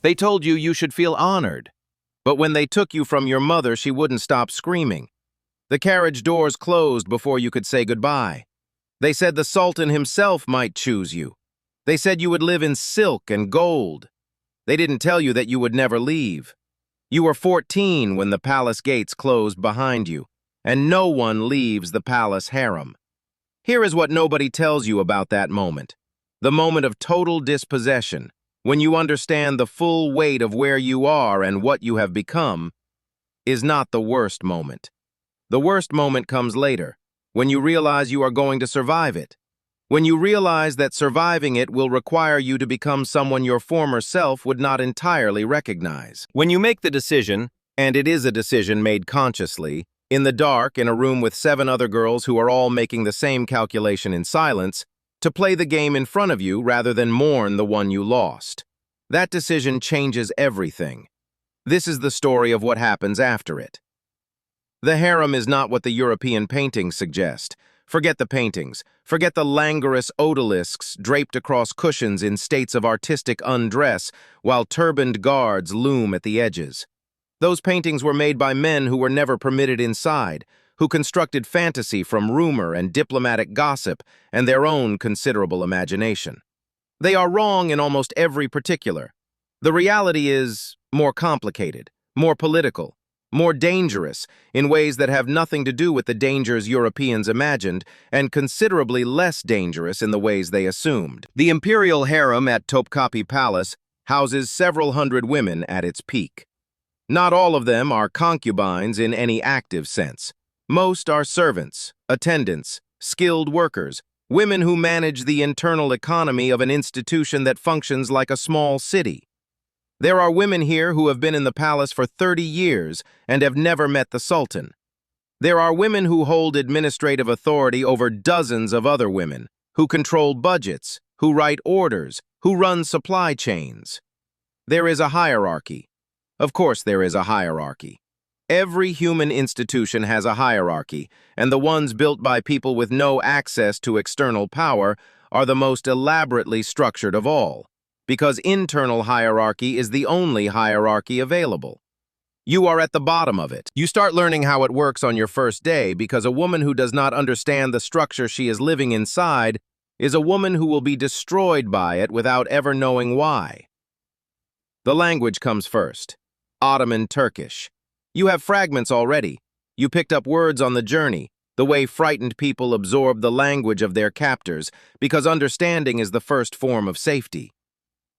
They told you you should feel honored. But when they took you from your mother, she wouldn't stop screaming. The carriage doors closed before you could say goodbye. They said the Sultan himself might choose you. They said you would live in silk and gold. They didn't tell you that you would never leave. You were 14 when the palace gates closed behind you, and no one leaves the palace harem. Here is what nobody tells you about that moment. The moment of total dispossession, when you understand the full weight of where you are and what you have become, is not the worst moment. The worst moment comes later, when you realize you are going to survive it. When you realize that surviving it will require you to become someone your former self would not entirely recognize. When you make the decision, and it is a decision made consciously, in the dark in a room with 7 other girls who are all making the same calculation in silence, to play the game in front of you rather than mourn the one you lost. That decision changes everything. This is the story of what happens after it. The harem is not what the European paintings suggest. Forget the paintings. Forget the languorous odalisks draped across cushions in states of artistic undress while turbaned guards loom at the edges. Those paintings were made by men who were never permitted inside, who constructed fantasy from rumor and diplomatic gossip and their own considerable imagination. They are wrong in almost every particular. The reality is more complicated, more political, more dangerous in ways that have nothing to do with the dangers Europeans imagined, and considerably less dangerous in the ways they assumed. The imperial harem at Topkapi Palace houses several hundred women at its peak. Not all of them are concubines in any active sense. Most are servants, attendants, skilled workers, women who manage the internal economy of an institution that functions like a small city. There are women here who have been in the palace for 30 years and have never met the Sultan. There are women who hold administrative authority over dozens of other women, who control budgets, who write orders, who run supply chains. There is a hierarchy. Of course there is a hierarchy. Every human institution has a hierarchy, and the ones built by people with no access to external power are the most elaborately structured of all, because internal hierarchy is the only hierarchy available. You are at the bottom of it. You start learning how it works on your first day because a woman who does not understand the structure she is living inside is a woman who will be destroyed by it without ever knowing why. The language comes first. Ottoman Turkish. You have fragments already. You picked up words on the journey, the way frightened people absorb the language of their captors, because understanding is the first form of safety.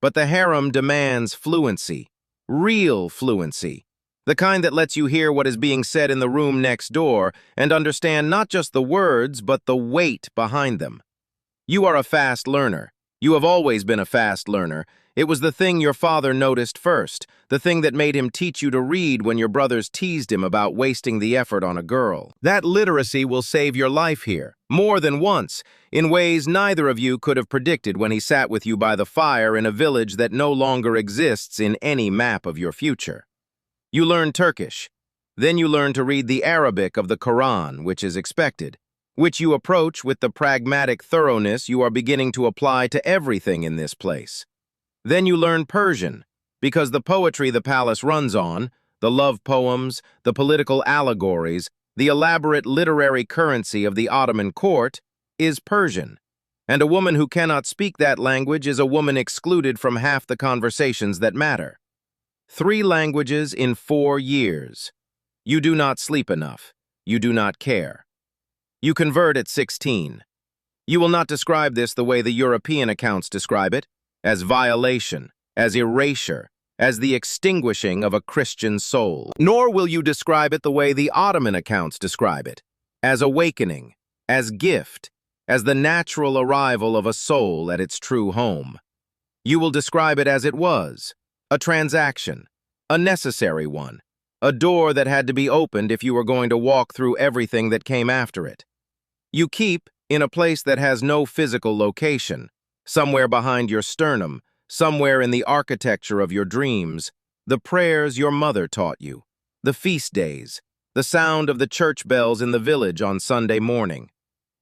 But the harem demands fluency, real fluency, the kind that lets you hear what is being said in the room next door and understand not just the words, but the weight behind them. You are a fast learner. You have always been a fast learner. It was the thing your father noticed first, the thing that made him teach you to read when your brothers teased him about wasting the effort on a girl. That literacy will save your life here, more than once, in ways neither of you could have predicted when he sat with you by the fire in a village that no longer exists in any map of your future. You learn Turkish. Then you learn to read the Arabic of the Quran, which is expected, which you approach with the pragmatic thoroughness you are beginning to apply to everything in this place. Then you learn Persian, because the poetry the palace runs on, the love poems, the political allegories, the elaborate literary currency of the Ottoman court, is Persian. And a woman who cannot speak that language is a woman excluded from half the conversations that matter. 3 languages in 4 years. You do not sleep enough. You do not care. You convert at 16. You will not describe this the way the European accounts describe it, as violation, as erasure, as the extinguishing of a Christian soul. Nor will you describe it the way the Ottoman accounts describe it, as awakening, as gift, as the natural arrival of a soul at its true home. You will describe it as it was, a transaction, a necessary one, a door that had to be opened if you were going to walk through everything that came after it. You keep, in a place that has no physical location, somewhere behind your sternum, somewhere in the architecture of your dreams, the prayers your mother taught you, the feast days, the sound of the church bells in the village on Sunday morning.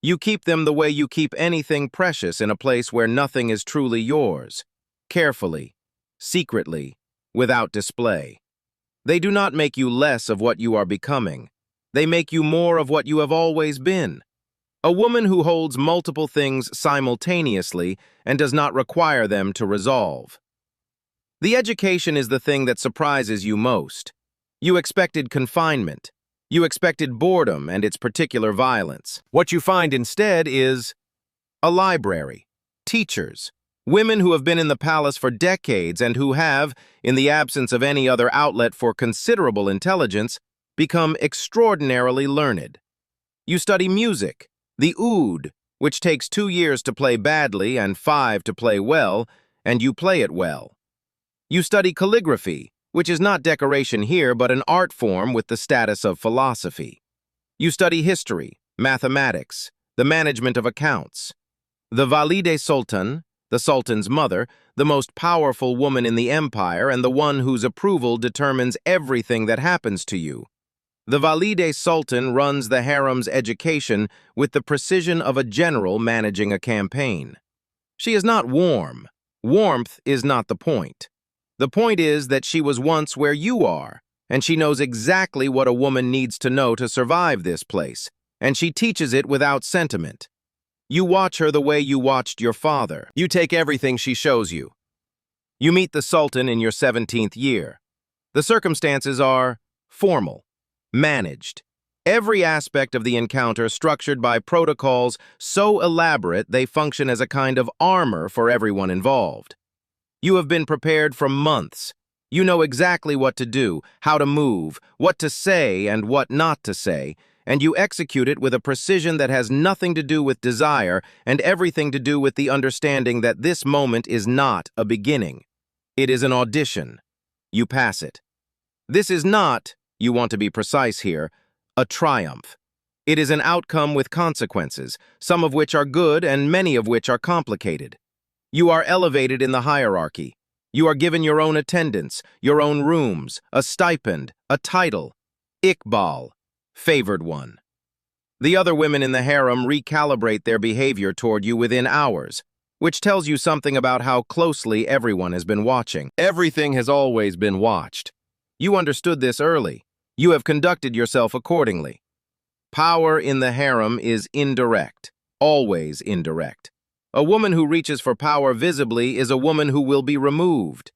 You keep them the way you keep anything precious in a place where nothing is truly yours, carefully, secretly, without display. They do not make you less of what you are becoming. They make you more of what you have always been. A woman who holds multiple things simultaneously and does not require them to resolve. The education is the thing that surprises you most. You expected confinement. You expected boredom and its particular violence. What you find instead is a library, teachers, women who have been in the palace for decades and who have, in the absence of any other outlet for considerable intelligence, become extraordinarily learned. You study music, the oud, which takes 2 years to play badly and 5 to play well, and you play it well. You study calligraphy, which is not decoration here but an art form with the status of philosophy. You study history, mathematics, the management of accounts. The Valide Sultan, the Sultan's mother, the most powerful woman in the empire and the one whose approval determines everything that happens to you. The Valide Sultan runs the harem's education with the precision of a general managing a campaign. She is not warm. Warmth is not the point. The point is that she was once where you are, and she knows exactly what a woman needs to know to survive this place, and she teaches it without sentiment. You watch her the way you watched your father. You take everything she shows you. You meet the Sultan in your 17th year. The circumstances are formal, managed. Every aspect of the encounter structured by protocols so elaborate they function as a kind of armor for everyone involved. You have been prepared for months. You know exactly what to do, how to move, what to say and what not to say, and you execute it with a precision that has nothing to do with desire and everything to do with the understanding that this moment is not a beginning. It is an audition. You pass it. This is not, you want to be precise here, a triumph. It is an outcome with consequences, some of which are good and many of which are complicated. You are elevated in the hierarchy. You are given your own attendance, your own rooms, a stipend, a title. Iqbal, favored one. The other women in the harem recalibrate their behavior toward you within hours, which tells you something about how closely everyone has been watching. Everything has always been watched. You understood this early. You have conducted yourself accordingly. Power in the harem is indirect, always indirect. A woman who reaches for power visibly is a woman who will be removed.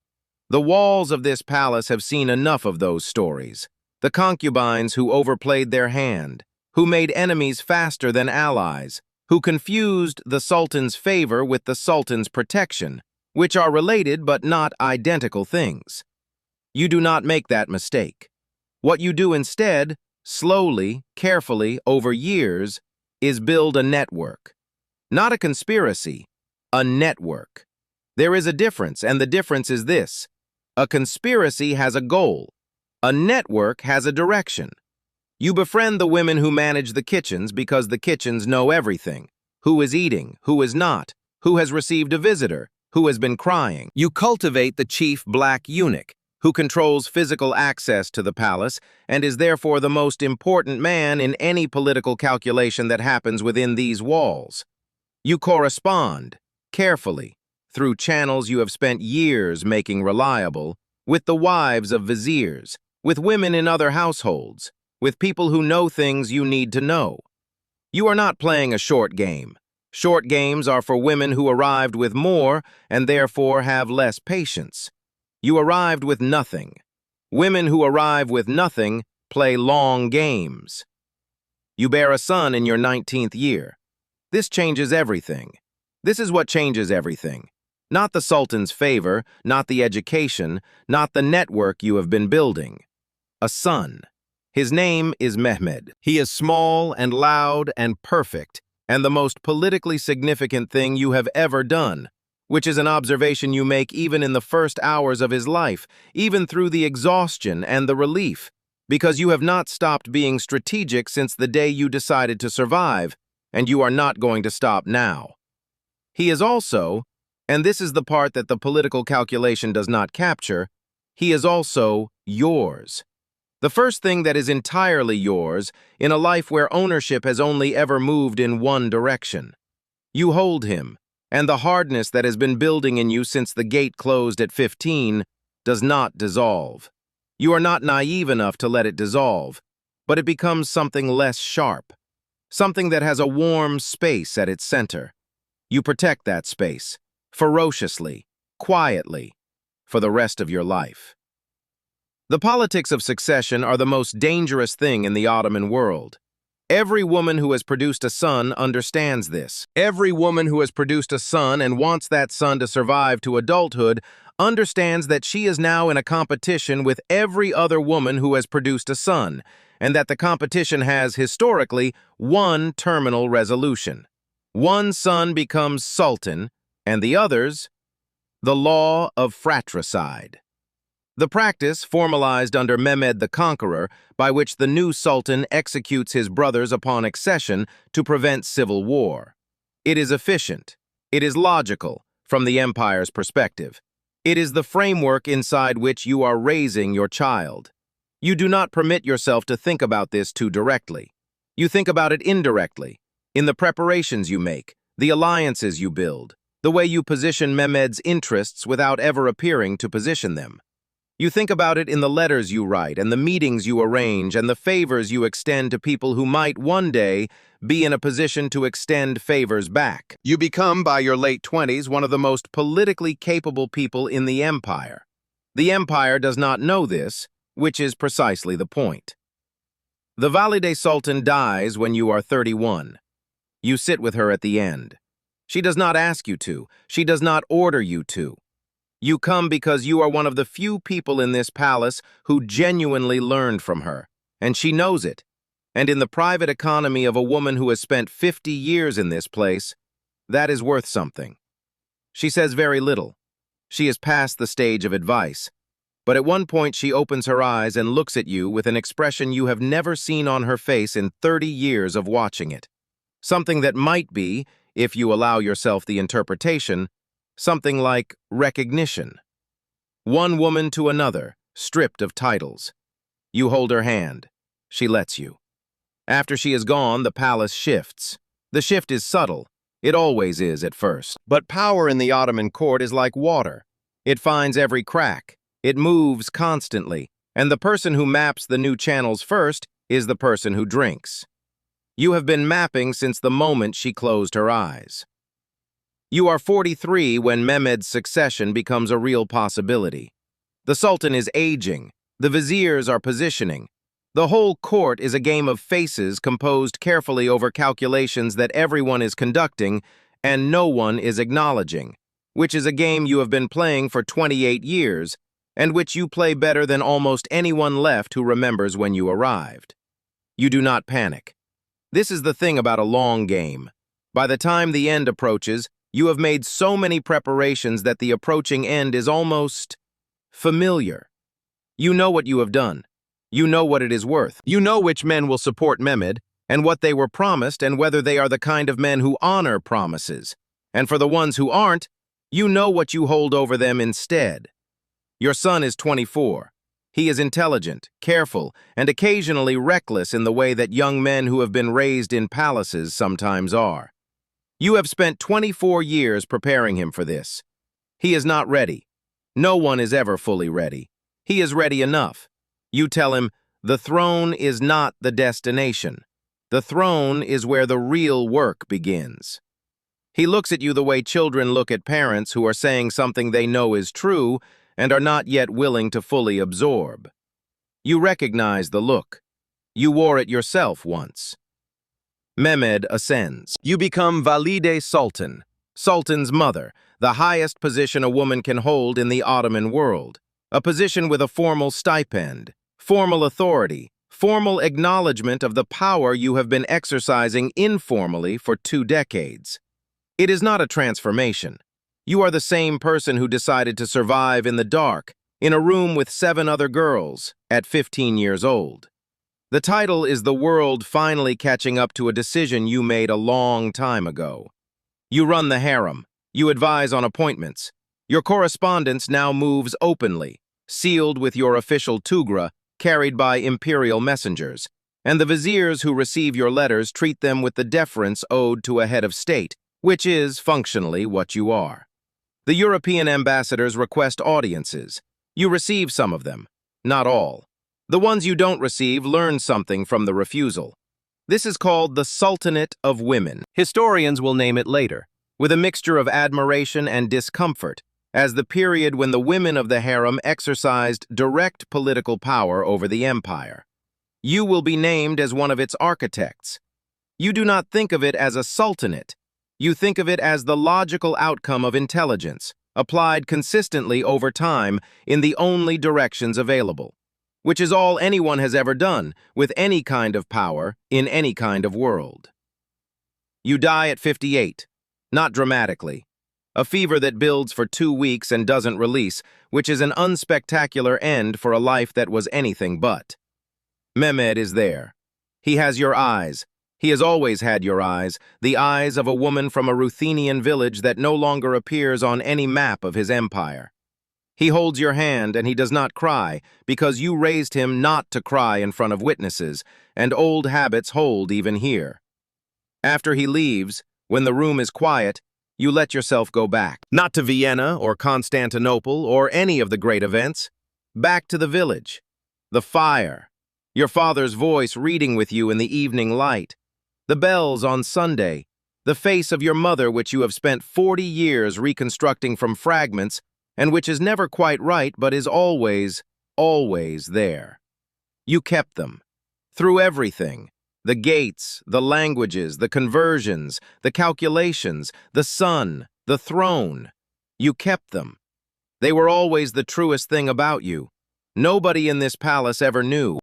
The walls of this palace have seen enough of those stories. The concubines who overplayed their hand, who made enemies faster than allies, who confused the Sultan's favor with the Sultan's protection, which are related but not identical things. You do not make that mistake. What you do instead, slowly, carefully, over years, is build a network. Not a conspiracy, a network. There is a difference, and the difference is this. A conspiracy has a goal. A network has a direction. You befriend the women who manage the kitchens because the kitchens know everything. Who is eating, who is not, who has received a visitor, who has been crying. You cultivate the chief black eunuch, who controls physical access to the palace and is therefore the most important man in any political calculation that happens within these walls. You correspond, carefully, through channels you have spent years making reliable, with the wives of viziers, with women in other households, with people who know things you need to know. You are not playing a short game. Short games are for women who arrived with more and therefore have less patience. You arrived with nothing. Women who arrive with nothing play long games. You bear a son in your 19th year. This changes everything. This is what changes everything. Not the Sultan's favor, not the education, not the network you have been building. A son. His name is Mehmed. He is small and loud and perfect, and the most politically significant thing you have ever done, which is an observation you make even in the first hours of his life, even through the exhaustion and the relief, because you have not stopped being strategic since the day you decided to survive, and you are not going to stop now. He is also, and this is the part that the political calculation does not capture, he is also yours. The first thing that is entirely yours in a life where ownership has only ever moved in one direction. You hold him, and the hardness that has been building in you since the gate closed at 15 does not dissolve. You are not naive enough to let it dissolve, but it becomes something less sharp, something that has a warm space at its center. You protect that space, ferociously, quietly, for the rest of your life. The politics of succession are the most dangerous thing in the Ottoman world. Every woman who has produced a son understands this. Every woman who has produced a son and wants that son to survive to adulthood understands that she is now in a competition with every other woman who has produced a son, and that the competition has, historically, one terminal resolution. One son becomes Sultan, and the others, the law of fratricide. The practice, formalized under Mehmed the Conqueror, by which the new Sultan executes his brothers upon accession to prevent civil war. It is efficient. It is logical, from the empire's perspective. It is the framework inside which you are raising your child. You do not permit yourself to think about this too directly. You think about it indirectly, in the preparations you make, the alliances you build, the way you position Mehmed's interests without ever appearing to position them. You think about it in the letters you write and the meetings you arrange and the favors you extend to people who might one day be in a position to extend favors back. You become, by your late 20s, one of the most politically capable people in the empire. The empire does not know this, which is precisely the point. The Valide Sultan dies when you are 31. You sit with her at the end. She does not ask you to. She does not order you to. You come because you are one of the few people in this palace who genuinely learned from her, and she knows it. And in the private economy of a woman who has spent 50 years in this place, that is worth something. She says very little. She is past the stage of advice. But at one point she opens her eyes and looks at you with an expression you have never seen on her face in 30 years of watching it. Something that might be, if you allow yourself the interpretation, something like recognition. One woman to another, stripped of titles. You hold her hand. She lets you. After she is gone, the palace shifts. The shift is subtle. It always is at first. But power in the Ottoman court is like water. It finds every crack. It moves constantly. And the person who maps the new channels first is the person who drinks. You have been mapping since the moment she closed her eyes. You are 43 when Mehmed's succession becomes a real possibility. The Sultan is aging. The viziers are positioning. The whole court is a game of faces composed carefully over calculations that everyone is conducting and no one is acknowledging, which is a game you have been playing for 28 years and which you play better than almost anyone left who remembers when you arrived. You do not panic. This is the thing about a long game. By the time the end approaches, you have made so many preparations that the approaching end is almost familiar. You know what you have done. You know what it is worth. You know which men will support Mehmed, and what they were promised, and whether they are the kind of men who honor promises. And for the ones who aren't, you know what you hold over them instead. Your son is 24. He is intelligent, careful, and occasionally reckless in the way that young men who have been raised in palaces sometimes are. You have spent 24 years preparing him for this. He is not ready. No one is ever fully ready. He is ready enough. You tell him, the throne is not the destination. The throne is where the real work begins. He looks at you the way children look at parents who are saying something they know is true and are not yet willing to fully absorb. You recognize the look. You wore it yourself once. Mehmed ascends. You become Valide Sultan, Sultan's mother, the highest position a woman can hold in the Ottoman world, a position with a formal stipend, formal authority, formal acknowledgement of the power you have been exercising informally for 2 decades. It is not a transformation. You are the same person who decided to survive in the dark, in a room with 7 other girls, at 15 years old. The title is the world finally catching up to a decision you made a long time ago. You run the harem. You advise on appointments. Your correspondence now moves openly, sealed with your official tugra, carried by imperial messengers, and the viziers who receive your letters treat them with the deference owed to a head of state, which is, functionally, what you are. The European ambassadors request audiences. You receive some of them, not all. The ones you don't receive learn something from the refusal. This is called the Sultanate of Women. Historians will name it later, with a mixture of admiration and discomfort, as the period when the women of the harem exercised direct political power over the empire. You will be named as one of its architects. You do not think of it as a sultanate. You think of it as the logical outcome of intelligence, applied consistently over time in the only directions available, which is all anyone has ever done with any kind of power in any kind of world. You die at 58, not dramatically. A fever that builds for 2 weeks and doesn't release, which is an unspectacular end for a life that was anything but. Mehmed is there. He has your eyes. He has always had your eyes, the eyes of a woman from a Ruthenian village that no longer appears on any map of his empire. He holds your hand and he does not cry, because you raised him not to cry in front of witnesses, and old habits hold even here. After he leaves, when the room is quiet, you let yourself go back. Not to Vienna or Constantinople or any of the great events. Back to the village. The fire. Your father's voice reading with you in the evening light. The bells on Sunday. The face of your mother which you have spent 40 years reconstructing from fragments and which is never quite right but is always, always there. You kept them. Through everything. The gates, the languages, the conversions, the calculations, the sun, the throne. You kept them. They were always the truest thing about you. Nobody in this palace ever knew.